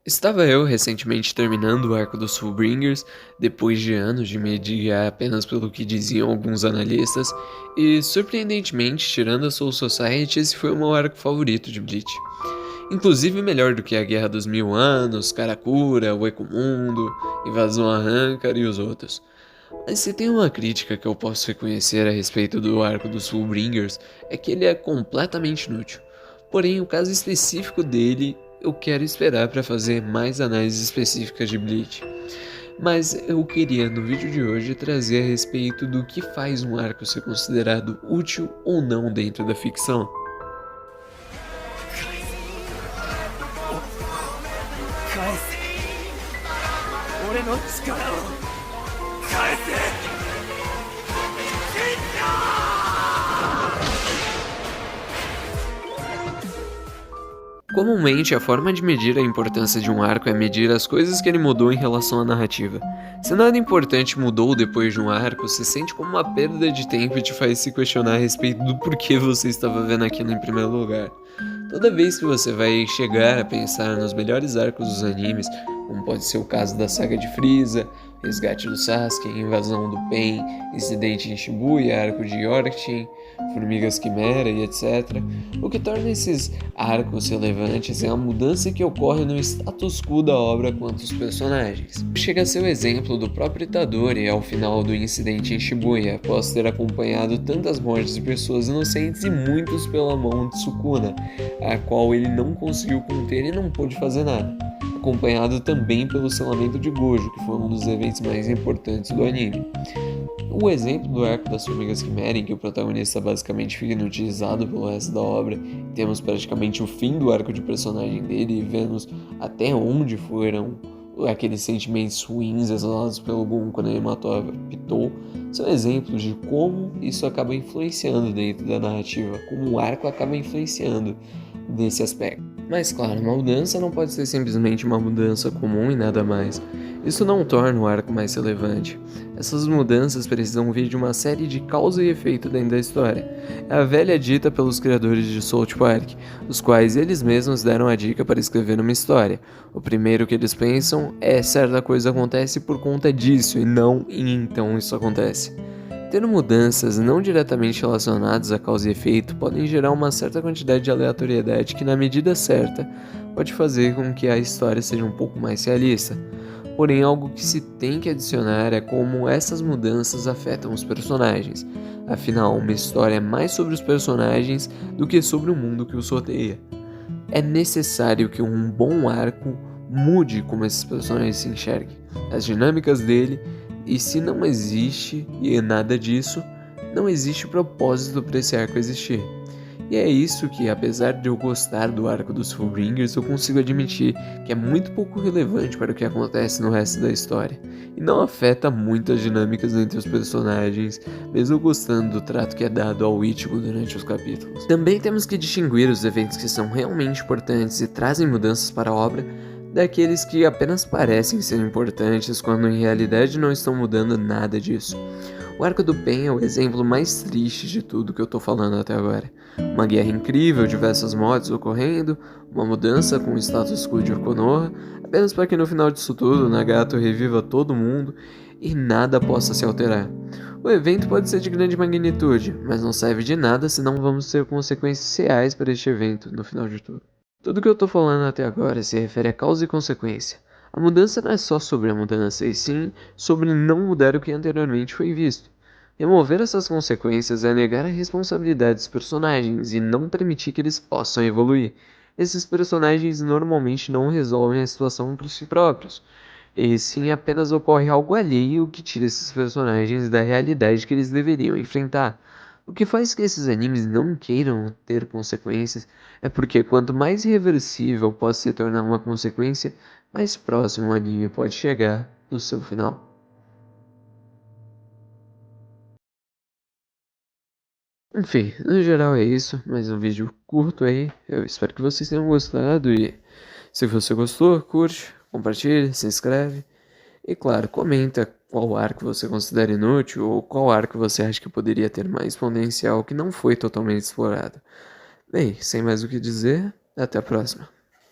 Estava eu recentemente terminando o arco dos Fullbringers, depois de anos de me guiar apenas pelo que diziam alguns analistas, e surpreendentemente, tirando a Soul Society, esse foi o meu arco favorito de Bleach. Inclusive melhor do que a Guerra dos Mil Anos, Karakura, o Ecomundo, Invasão Arrancar e os outros. Mas se tem uma crítica que eu posso reconhecer a respeito do arco dos Fullbringers, é que ele é completamente inútil. Porém, o caso específico dele, eu quero esperar para fazer mais análises específicas de Bleach. Mas eu queria no vídeo de hoje trazer a respeito do que faz um arco ser considerado útil ou não dentro da ficção. 返せ俺の力を返せ Comumente, a forma de medir a importância de um arco é medir as coisas que ele mudou em relação à narrativa. Se nada importante mudou depois de um arco, se sente como uma perda de tempo e te faz se questionar a respeito do porquê você estava vendo aquilo em primeiro lugar. Toda vez que você vai chegar a pensar nos melhores arcos dos animes, como pode ser o caso da saga de Frieza, resgate do Sasuke, invasão do Pain, incidente em Shibuya, arco de Yorkshire, formigas quimera e etc. O que torna esses arcos relevantes é a mudança que ocorre no status quo da obra quanto aos personagens. Chega a ser o exemplo do próprio Itadori ao final do incidente em Shibuya, após ter acompanhado tantas mortes de pessoas inocentes e muitos pela mão de Sukuna, a qual ele não conseguiu conter e não pôde fazer nada. Acompanhado também pelo selamento de Gojo, que foi um dos eventos mais importantes do anime. O exemplo do arco das formigas quimera, em que o protagonista basicamente fica inutilizado pelo resto da obra, temos praticamente o fim do arco de personagem dele e vemos até onde foram aqueles sentimentos ruins exalados pelo Gon quando ele matou a Pitou, são exemplos de como isso acaba influenciando dentro da narrativa, como o arco acaba influenciando nesse aspecto. Mas claro, uma mudança não pode ser simplesmente uma mudança comum e nada mais. Isso não torna o arco mais relevante. Essas mudanças precisam vir de uma série de causa e efeito dentro da história. É a velha dita pelos criadores de South Park, os quais eles mesmos deram a dica para escrever uma história. O primeiro que eles pensam é certa coisa acontece por conta disso e não em então isso acontece. Ter mudanças não diretamente relacionadas a causa e efeito podem gerar uma certa quantidade de aleatoriedade que, na medida certa, pode fazer com que a história seja um pouco mais realista. Porém, algo que se tem que adicionar é como essas mudanças afetam os personagens. Afinal, uma história é mais sobre os personagens do que sobre o mundo que os rodeia. É necessário que um bom arco mude como esses personagens se enxerguem, as dinâmicas dele. E se não existe e nada disso, não existe propósito para esse arco existir. E é isso que, apesar de eu gostar do arco dos Fullbringers, eu consigo admitir que é muito pouco relevante para o que acontece no resto da história, e não afeta muito as dinâmicas entre os personagens, mesmo gostando do trato que é dado ao Ichigo durante os capítulos. Também temos que distinguir os eventos que são realmente importantes e trazem mudanças para a obra, daqueles que apenas parecem ser importantes quando em realidade não estão mudando nada disso. O arco do Pain é o exemplo mais triste de tudo que eu tô falando até agora. Uma guerra incrível, diversas mortes ocorrendo, uma mudança com o status quo de Konoha, apenas para que no final disso tudo Nagato reviva todo mundo e nada possa se alterar. O evento pode ser de grande magnitude, mas não serve de nada se não vamos ter consequências reais para este evento no final de tudo. Tudo que eu tô falando até agora se refere a causa e consequência. A mudança não é só sobre a mudança, e sim sobre não mudar o que anteriormente foi visto. Remover essas consequências é negar a responsabilidade dos personagens e não permitir que eles possam evoluir. Esses personagens normalmente não resolvem a situação por si próprios, e sim apenas ocorre algo alheio que tira esses personagens da realidade que eles deveriam enfrentar. O que faz que esses animes não queiram ter consequências é porque quanto mais irreversível pode se tornar uma consequência, mais próximo o anime pode chegar do seu final. Enfim, no geral é isso, mais um vídeo curto aí, eu espero que vocês tenham gostado e se você gostou, curte, compartilha, se inscreve e claro, comenta qual arco você considera inútil ou qual arco você acha que poderia ter mais potencial que não foi totalmente explorado. Bem, sem mais o que dizer, até a próxima.